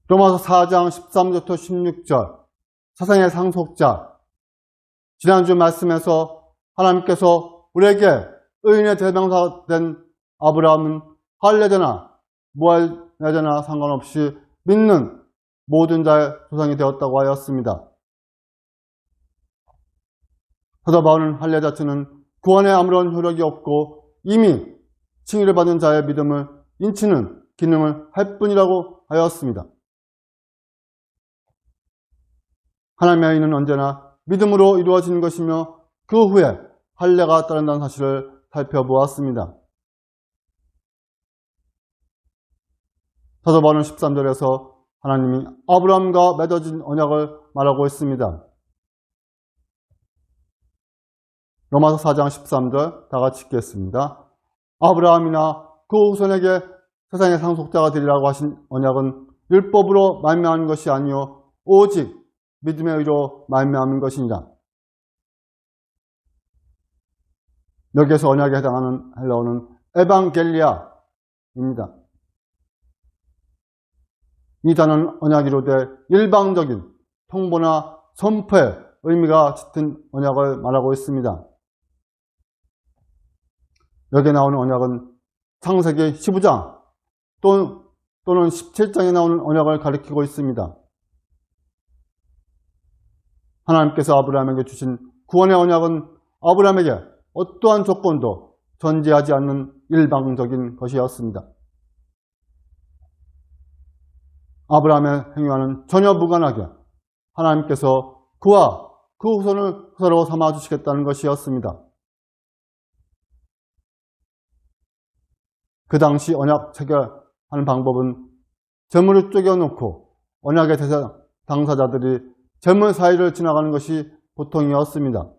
로마서 4장 13절부터 16절 세상의 상속자. 지난주 말씀에서 하나님께서 우리에게 의인의 대명사 된 아브라함은 할례자나 무할례자나 상관없이 믿는 모든 자의 조상이 되었다고 하였습니다. 사도 바울은 할례 자체는 구원에 아무런 효력이 없고 이미 칭의를 받은 자의 믿음을 인치는 기능을 할 뿐이라고 하였습니다. 하나님의 의는 언제나 믿음으로 이루어지는 것이며 그 후에 할례가 따른다는 사실을 살펴보았습니다. 사도 바울은 13절에서 하나님이 아브라함과 맺어진 언약을 말하고 있습니다. 로마서 4장 13절 다 같이 읽겠습니다. 아브라함이나 그 후손에게 세상의 상속자가 되리라고 하신 언약은 율법으로 말미암은 것이 아니요 오직 믿음의 의로 말미암은 것이니라. 여기에서 언약에 해당하는 헬라어는 에반겔리아입니다. 이 단어는 언약이로되 일방적인 통보나 선포의 의미가 짙은 언약을 말하고 있습니다. 여기에 나오는 언약은 창세기 15장 또는 17장에 나오는 언약을 가리키고 있습니다. 하나님께서 아브라함에게 주신 구원의 언약은 아브라함에게 어떠한 조건도 전제하지 않는 일방적인 것이었습니다. 아브라함의 행위와는 전혀 무관하게 하나님께서 그와 그 후손을 후사로 삼아주시겠다는 것이었습니다. 그 당시 언약 체결하는 방법은 재물을 쪼개놓고 언약의 당사자들이 재물 사이를 지나가는 것이 보통이었습니다.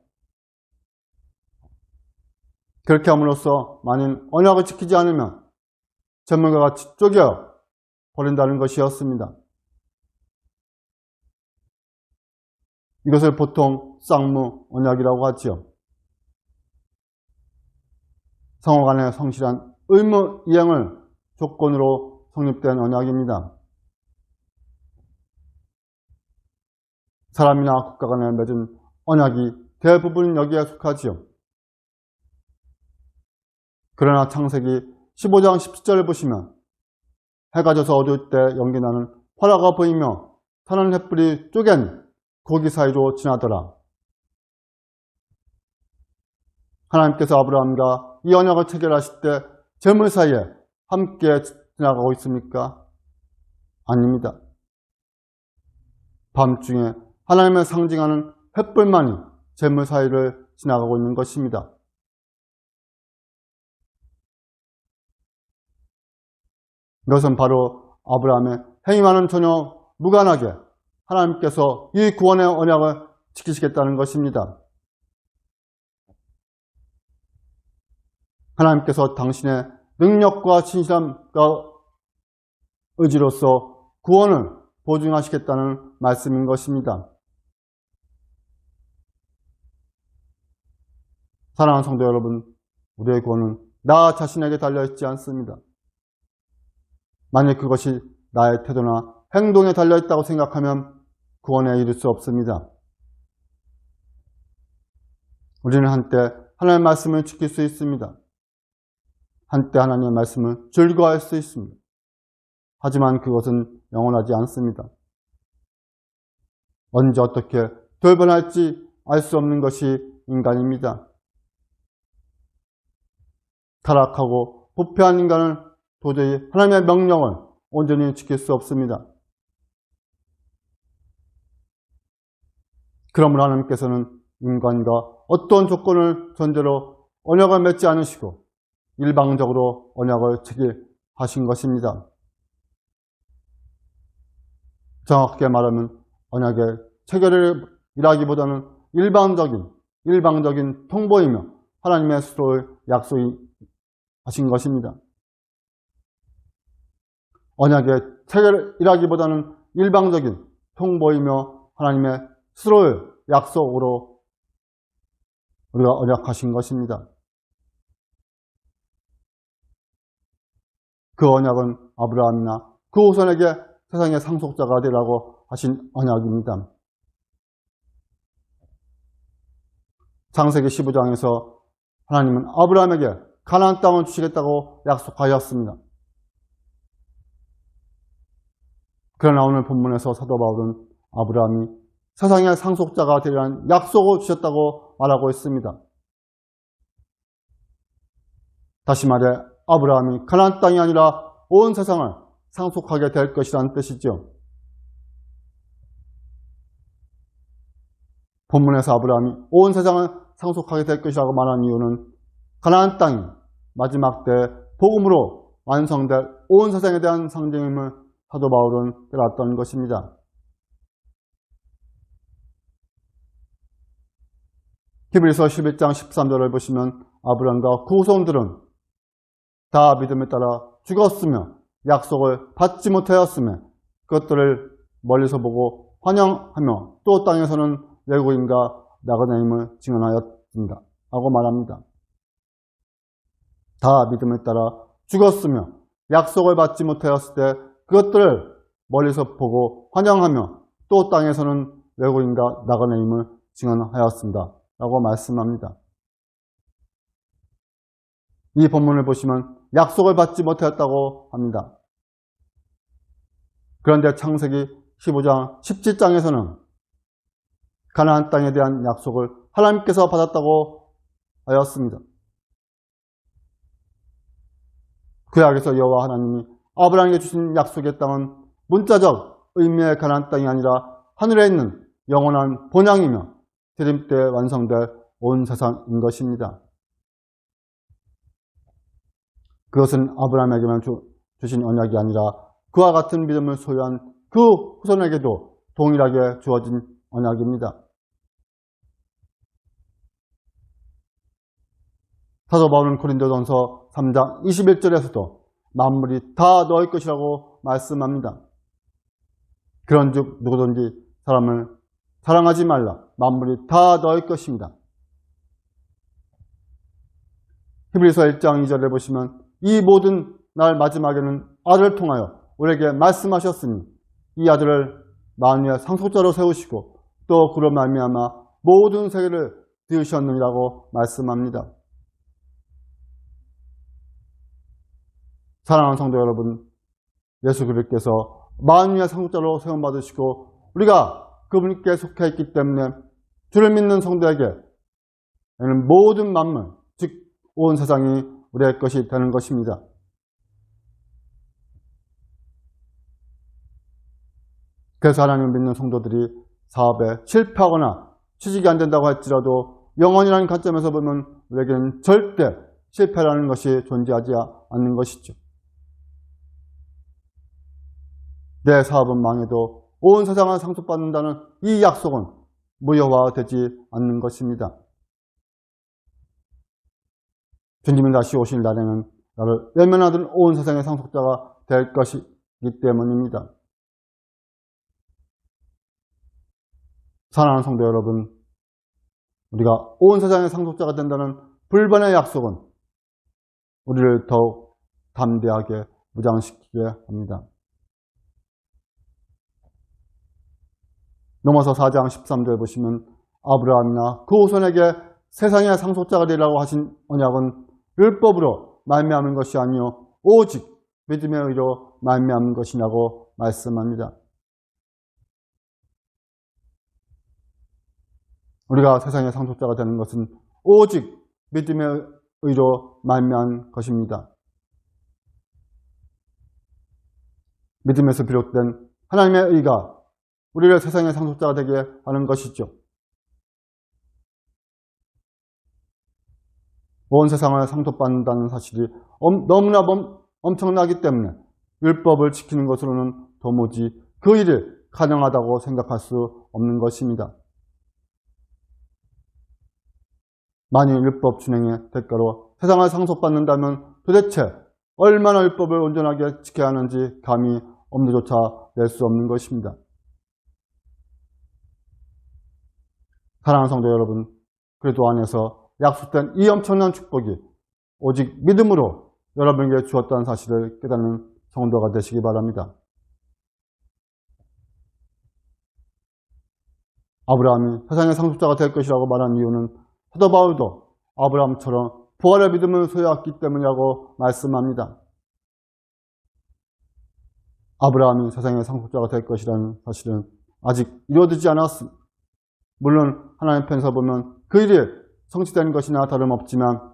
그렇게 함으로써 만일 언약을 지키지 않으면 재물과 같이 쪼개 버린다는 것이었습니다. 이것을 보통 쌍무 언약이라고 하지요. 상호 간의 성실한 의무 이행을 조건으로 성립된 언약입니다. 사람이나 국가 간에 맺은 언약이 대부분 여기에 속하지요. 그러나 창세기 15장 17절을 보시면 해가 져서 어두울 때 연기 나는 화라가 보이며 타는 횃불이 쪼갠 고기 사이로 지나더라. 하나님께서 아브라함과 이 언약을 체결하실 때 재물 사이에 함께 지나가고 있습니까? 아닙니다. 밤중에 하나님을 상징하는 횃불만이 재물 사이를 지나가고 있는 것입니다. 이것은 바로 아브라함의 행위와는 전혀 무관하게 하나님께서 이 구원의 언약을 지키시겠다는 것입니다. 하나님께서 당신의 능력과 진실함과 의지로서 구원을 보증하시겠다는 말씀인 것입니다. 사랑하는 성도 여러분, 우리의 구원은 나 자신에게 달려있지 않습니다. 만약 그것이 나의 태도나 행동에 달려있다고 생각하면 구원에 이를 수 없습니다. 우리는 한때 하나님의 말씀을 지킬 수 있습니다. 한때 하나님의 말씀을 즐거워할 수 있습니다. 하지만 그것은 영원하지 않습니다. 언제 어떻게 돌변할지 알 수 없는 것이 인간입니다. 타락하고 부패한 인간은 도저히 하나님의 명령을 온전히 지킬 수 없습니다. 그러므로 하나님께서는 인간과 어떤 조건을 전제로 언약을 맺지 않으시고 일방적으로 언약을 체결하신 것입니다. 정확하게 말하면 언약의 체결이라기보다는 일방적인 통보이며 하나님의 수로를 약속하신 것입니다. 언약의 체결이라기보다는 일방적인 통보이며 하나님의 수로를 약속으로 우리가 언약하신 것입니다. 그 언약은 아브라함이나 그 후손에게 세상의 상속자가 되라고 하신 언약입니다. 창세기 15장에서 하나님은 아브라함에게 가나안 땅을 주시겠다고 약속하였습니다. 그러나 오늘 본문에서 사도 바울은 아브라함이 세상의 상속자가 되리라는 약속을 주셨다고 말하고 있습니다. 다시 말해 아브라함이 가나안 땅이 아니라 온 세상을 상속하게 될 것이라는 뜻이죠. 본문에서 아브라함이 온 세상을 상속하게 될 것이라고 말한 이유는 가나안 땅이 마지막 때 복음으로 완성될 온 세상에 대한 상징임을 사도 바울은 깨달았던 것입니다. 히브리서 11장 13절을 보시면 아브라함과 그 후손들은 다 믿음에 따라 죽었으며 약속을 받지 못하였으며 그것들을 멀리서 보고 환영하며 또 땅에서는 외국인과 나그네임을 증언하였습니다. 라고 말합니다. 다 믿음에 따라 죽었으며 약속을 받지 못하였을 때 그것들을 멀리서 보고 환영하며 또 땅에서는 외국인과 나그네임을 증언하였습니다. 라고 말씀합니다. 이 본문을 보시면 약속을 받지 못하였다고 합니다. 그런데 창세기 15장 17장에서는 가나안 땅에 대한 약속을 하나님께서 받았다고 하였습니다. 구약에서 여호와 하나님이 아브라함에게 주신 약속의 땅은 문자적 의미의 가나안 땅이 아니라 하늘에 있는 영원한 본향이며 재림 때 완성될 온 세상인 것입니다. 그것은 아브라함에게만 주신 언약이 아니라 그와 같은 믿음을 소유한 그 후손에게도 동일하게 주어진 언약입니다. 사도 바울은 고린도전서 3장 21절에서도 만물이 다 너희 것이라고 말씀합니다. 그런즉 누구든지 사람을 사랑하지 말라. 만물이 다 너희 것입니다. 히브리서 1장 2절에 보시면 이 모든 날 마지막에는 아들을 통하여 우리에게 말씀하셨으니 이 아들을 만유의 상속자로 세우시고 또 그로 말미암아 모든 세계를 지으셨느니라고 말씀합니다. 사랑하는 성도 여러분, 예수 그리스도께서 만유의 상속자로 세움받으시고 우리가 그분께 속해 있기 때문에 주를 믿는 성도에게는 모든 만물, 즉 온 세상이 우리의 것이 되는 것입니다. 그래서 하나님을 믿는 성도들이 사업에 실패하거나 취직이 안 된다고 할지라도 영원이라는 관점에서 보면 우리에게는 절대 실패라는 것이 존재하지 않는 것이죠. 내 사업은 망해도 온 세상을 상속받는다는 이 약속은 무효화되지 않는 것입니다. 주님이 다시 오실 날에는 나를 외면하던 온 세상의 상속자가 될 것이기 때문입니다. 사랑하는 성도 여러분, 우리가 온 세상의 상속자가 된다는 불변의 약속은 우리를 더욱 담대하게 무장시키게 합니다. 로마서 4장 13절 보시면 아브라함이나 그 후손에게 세상의 상속자가 되리라고 하신 언약은 율법으로 말미암은 것이 아니요 오직 믿음의 의로 말미암은 것이라고 말씀합니다. 우리가 세상의 상속자가 되는 것은 오직 믿음의 의로 말미암은 것입니다. 믿음에서 비롯된 하나님의 의가 우리를 세상의 상속자가 되게 하는 것이죠. 온 세상을 상속받는다는 사실이 너무나 엄청나기 때문에 율법을 지키는 것으로는 도무지 그 일이 가능하다고 생각할 수 없는 것입니다. 만일 율법 준행의 대가로 세상을 상속받는다면 도대체 얼마나 율법을 온전하게 지켜야 하는지 감히 엄두조차 낼 수 없는 것입니다. 사랑하는 성도 여러분, 그리스도 안에서 약속된 이 엄청난 축복이 오직 믿음으로 여러분에게 주었다는 사실을 깨닫는 성도가 되시기 바랍니다. 아브라함이 세상의 상속자가 될 것이라고 말한 이유는 사도 바울도 아브라함처럼 부활의 믿음을 소유했기 때문이라고 말씀합니다. 아브라함이 세상의 상속자가 될 것이라는 사실은 아직 이루어지지 않았습니다. 물론 하나님 편에서 보면 그 일이 성취된 것이나 다름없지만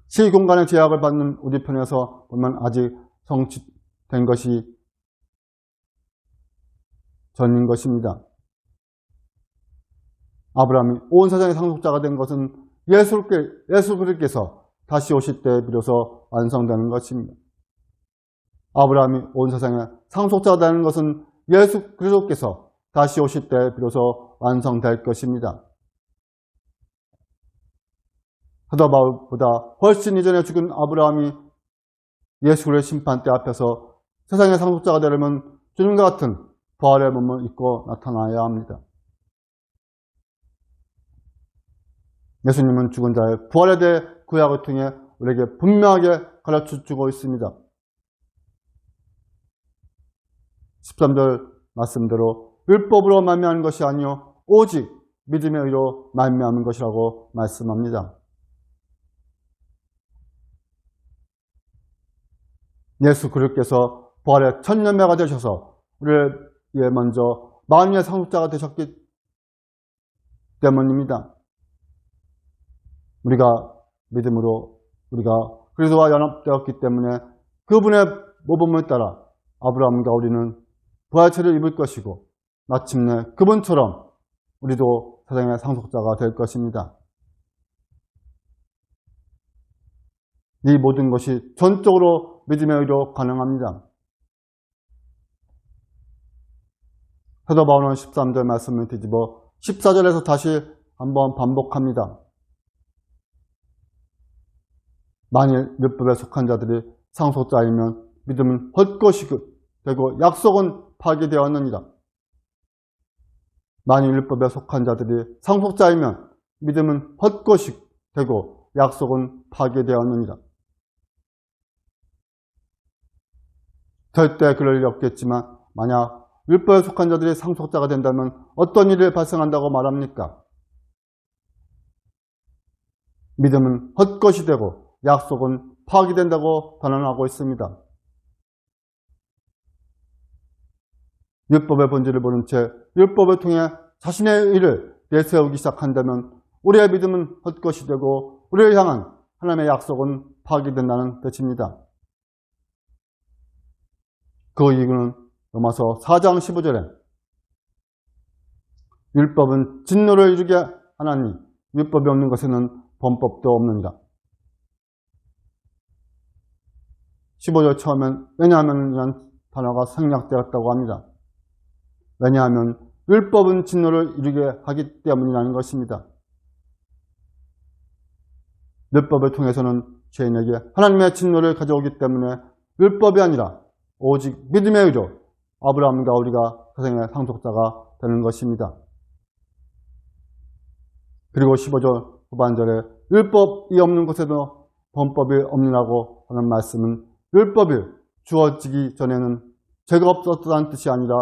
시공간의 제약을 받는 우리 편에서 보면 아직 성취된 것이 전인 것입니다. 아브라함이 온 세상의 상속자가 된 것은 예수 그리스도께서 다시 오실 때 비로소 완성되는 것입니다. 아브라함이 온 세상의 상속자가 되는 것은 예수 그리스도께서 다시 오실 때 비로소 완성될 것입니다. 사도 바울보다 훨씬 이전에 죽은 아브라함이 예수 그리스도의 심판대 앞에서 세상의 상속자가 되려면 주님과 같은 부활의 몸을 입고 나타나야 합니다. 예수님은 죽은 자의 부활에 대해 구약을 통해 우리에게 분명하게 가르쳐주고 있습니다. 13절 말씀대로 율법으로 말미암은 것이 아니요 오직 믿음의 의로 말미암은 것이라고 말씀합니다. 예수 그리스도께서 부활의 첫 열매가 되셔서 우리를 위해 먼저 만유의 상속자가 되셨기 때문입니다. 우리가 믿음으로 우리가 그리스도와 연합되었기 때문에 그분의 모범을 따라 아브라함과 우리는 부활체를 입을 것이고 마침내 그분처럼 우리도 세상의 상속자가 될 것입니다. 이 모든 것이 전적으로 믿음의 의로 가능합니다. 사도 바울은 13절 말씀을 뒤집어 14절에서 다시 한번 반복합니다. 만일 율법에 속한 자들이 상속자이면 믿음은 헛것이 되고 약속은 파기되었느니라. 만일 율법에 속한 자들이 상속자이면 믿음은 헛것이 되고 약속은 파기되었느니라. 절대 그럴 리 없겠지만 만약 율법에 속한 자들이 상속자가 된다면 어떤 일이 발생한다고 말합니까? 믿음은 헛것이 되고 약속은 파기된다고 단언하고 있습니다. 율법의 본질을 모른 채 율법을 통해 자신의 일을 내세우기 시작한다면 우리의 믿음은 헛것이 되고 우리를 향한 하나님의 약속은 파기된다는 뜻입니다. 그 이유는 로마서 4장 15절에 율법은 진노를 이루게 하나니 율법이 없는 것에는 범법도 없느니라. 15절 처음엔 왜냐하면 이라는 단어가 생략되었다고 합니다. 왜냐하면 율법은 진노를 이루게 하기 때문이라는 것입니다. 율법을 통해서는 죄인에게 하나님의 진노를 가져오기 때문에 율법이 아니라 오직 믿음의 의로 아브라함과 우리가 세상의 상속자가 되는 것입니다. 그리고 15절 후반절에 율법이 없는 곳에도 범법이 없느라고 하는 말씀은 율법이 주어지기 전에는 죄가 없었다는 뜻이 아니라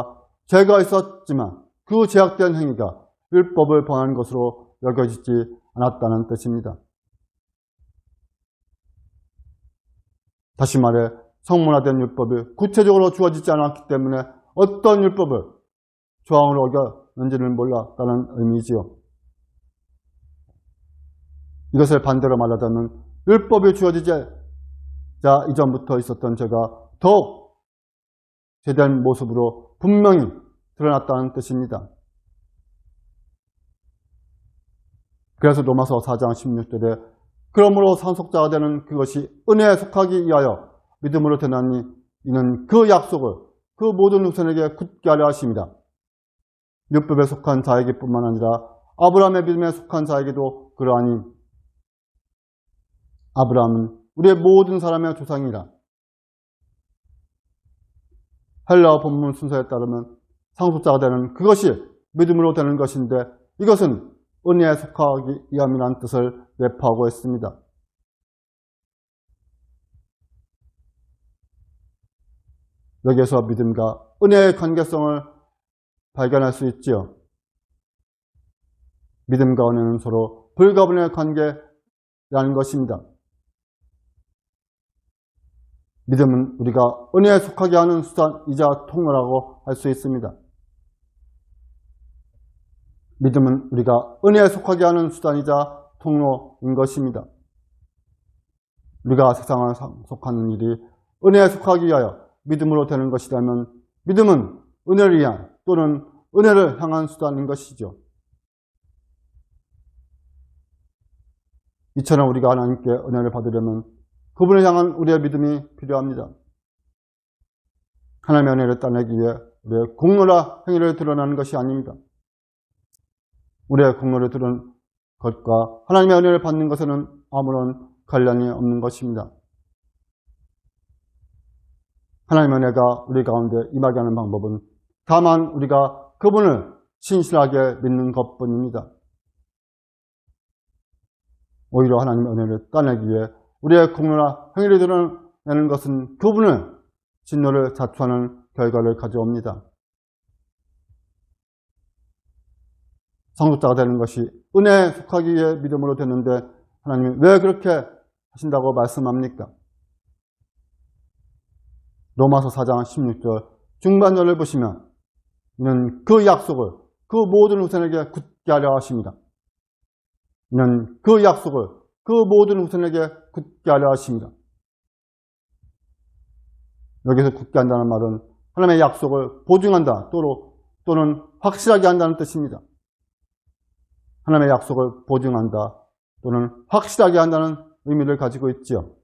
죄가 있었지만 그 제약된 행위가 율법을 범한 것으로 여겨지지 않았다는 뜻입니다. 다시 말해 성문화된 율법이 구체적으로 주어지지 않았기 때문에 어떤 율법을 조항으로 어겼는지를 몰랐다는 의미지요. 이것을 반대로 말하자면 율법이 주어지지 이전부터 있었던 죄가 더욱 제대한 모습으로 분명히 드러났다는 뜻입니다. 그래서 로마서 4장 16절에 그러므로 상속자가 되는 그것이 은혜에 속하기 위하여 믿음으로 되나니 이는 그 약속을 그 모든 후손에게 굳게 하려 하십니다. 율법에 속한 자에게뿐만 아니라 아브라함의 믿음에 속한 자에게도 그러하니 아브라함은 우리의 모든 사람의 조상이라. 헬라어 본문 순서에 따르면 상속자가 되는 그것이 믿음으로 되는 것인데 이것은 은혜에 속하기 위함이라는 뜻을 내포하고 있습니다. 여기에서 믿음과 은혜의 관계성을 발견할 수 있지요. 믿음과 은혜는 서로 불가분의 관계라는 것입니다. 믿음은 우리가 은혜에 속하게 하는 수단이자 통로라고 할 수 있습니다. 믿음은 우리가 은혜에 속하게 하는 수단이자 통로인 것입니다. 우리가 세상을 속하는 일이 은혜에 속하기 위하여 믿음으로 되는 것이라면 믿음은 은혜를 위한 또는 은혜를 향한 수단인 것이죠. 이처럼 우리가 하나님께 은혜를 받으려면 그분을 향한 우리의 믿음이 필요합니다. 하나님의 은혜를 따내기 위해 우리의 공로나 행위를 드러나는 것이 아닙니다. 우리의 공로를 드러낸 것과 하나님의 은혜를 받는 것에는 아무런 관련이 없는 것입니다. 하나님의 은혜가 우리 가운데 임하게 하는 방법은 다만 우리가 그분을 신실하게 믿는 것뿐입니다. 오히려 하나님의 은혜를 따내기 위해 우리의 공로나 행위를 드러내는 것은 그분을 진노를 자초하는 결과를 가져옵니다. 성숙자가 되는 것이 은혜에 속하기 위해 믿음으로 되는데 하나님이 왜 그렇게 하신다고 말씀합니까? 로마서 4장 16절 중반절을 보시면 이는 그 약속을 그 모든 후손에게 굳게 하려 하십니다. 이는 그 약속을 그 모든 후손에게 굳게 하려 하십니다. 여기서 굳게 한다는 말은 하나님의 약속을 보증한다 또는 확실하게 한다는 뜻입니다. 하나님의 약속을 보증한다 또는 확실하게 한다는 의미를 가지고 있지요.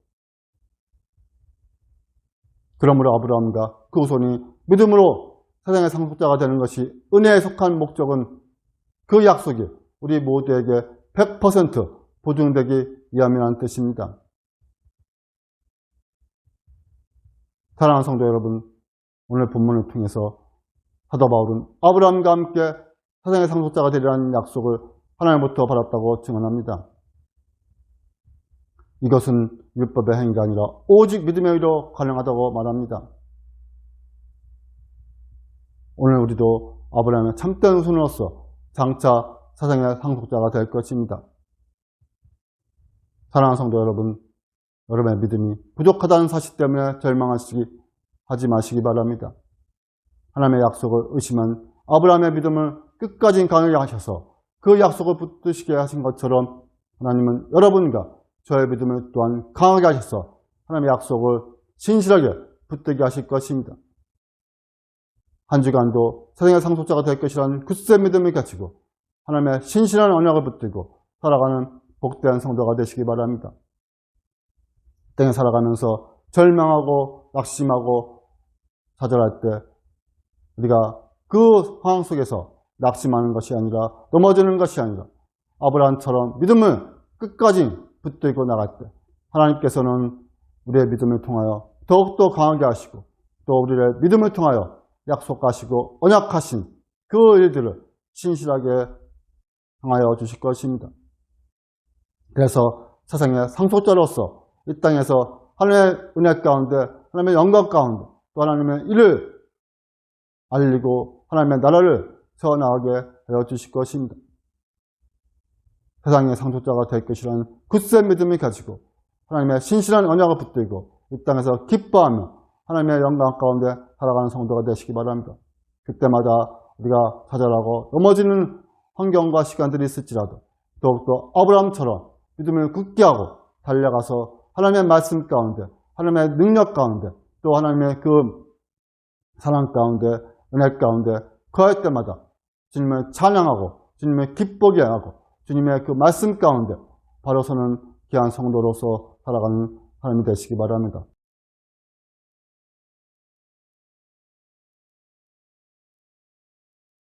그러므로 아브라함과 그 후손이 믿음으로 세상의 상속자가 되는 것이 은혜에 속한 목적은 그 약속이 우리 모두에게 100% 보증되기 위함이라는 뜻입니다. 사랑하는 성도 여러분, 오늘 본문을 통해서 사도 바울은 아브라함과 함께 세상의 상속자가 되리라는 약속을 하나님부터 받았다고 증언합니다. 이것은 율법의 행위가 아니라 오직 믿음의 의로 가능하다고 말합니다. 오늘 우리도 아브라함의 참된 후손으로서 장차 세상의 상속자가 될 것입니다. 사랑하는 성도 여러분, 여러분의 믿음이 부족하다는 사실 때문에 절망하지 마시기 바랍니다. 하나님의 약속을 의심한 아브라함의 믿음을 끝까지 강하게 하셔서 그 약속을 붙드시게 하신 것처럼 하나님은 여러분과 저의 믿음을 또한 강하게 하셔서 하나님의 약속을 신실하게 붙들게 하실 것입니다. 한 주간도 세상의 상속자가 될 것이라는 굳센 믿음을 가지고 하나님의 신실한 언약을 붙들고 살아가는 복된 성도가 되시기 바랍니다. 땅에 살아가면서 절망하고 낙심하고 좌절할 때 우리가 그 상황 속에서 낙심하는 것이 아니라 넘어지는 것이 아니라 아브라함처럼 믿음을 끝까지 붙들고 나갈 때 하나님께서는 우리의 믿음을 통하여 더욱더 강하게 하시고 또 우리의 믿음을 통하여 약속하시고 언약하신 그 일들을 신실하게 행하여 주실 것입니다. 그래서 세상의 상속자로서 이 땅에서 하나님의 은혜 가운데 하나님의 영광 가운데 또 하나님의 일을 알리고 하나님의 나라를 세워나가게 하여 주실 것입니다. 세상의 상속자가 될 것이라는 굳센 믿음을 가지고 하나님의 신실한 언약을 붙들고 이 땅에서 기뻐하며 하나님의 영광 가운데 살아가는 성도가 되시기 바랍니다. 그때마다 우리가 좌절하고 넘어지는 환경과 시간들이 있을지라도 더욱더 아브라함처럼 믿음을 굳게 하고 달려가서 하나님의 말씀 가운데 하나님의 능력 가운데 또 하나님의 그 사랑 가운데 은혜 가운데 거할 때마다 주님을 찬양하고 주님을 기쁘게 하고 주님의 그 말씀 가운데 바로 서는 귀한 성도로서 살아가는 사람이 되시기 바랍니다.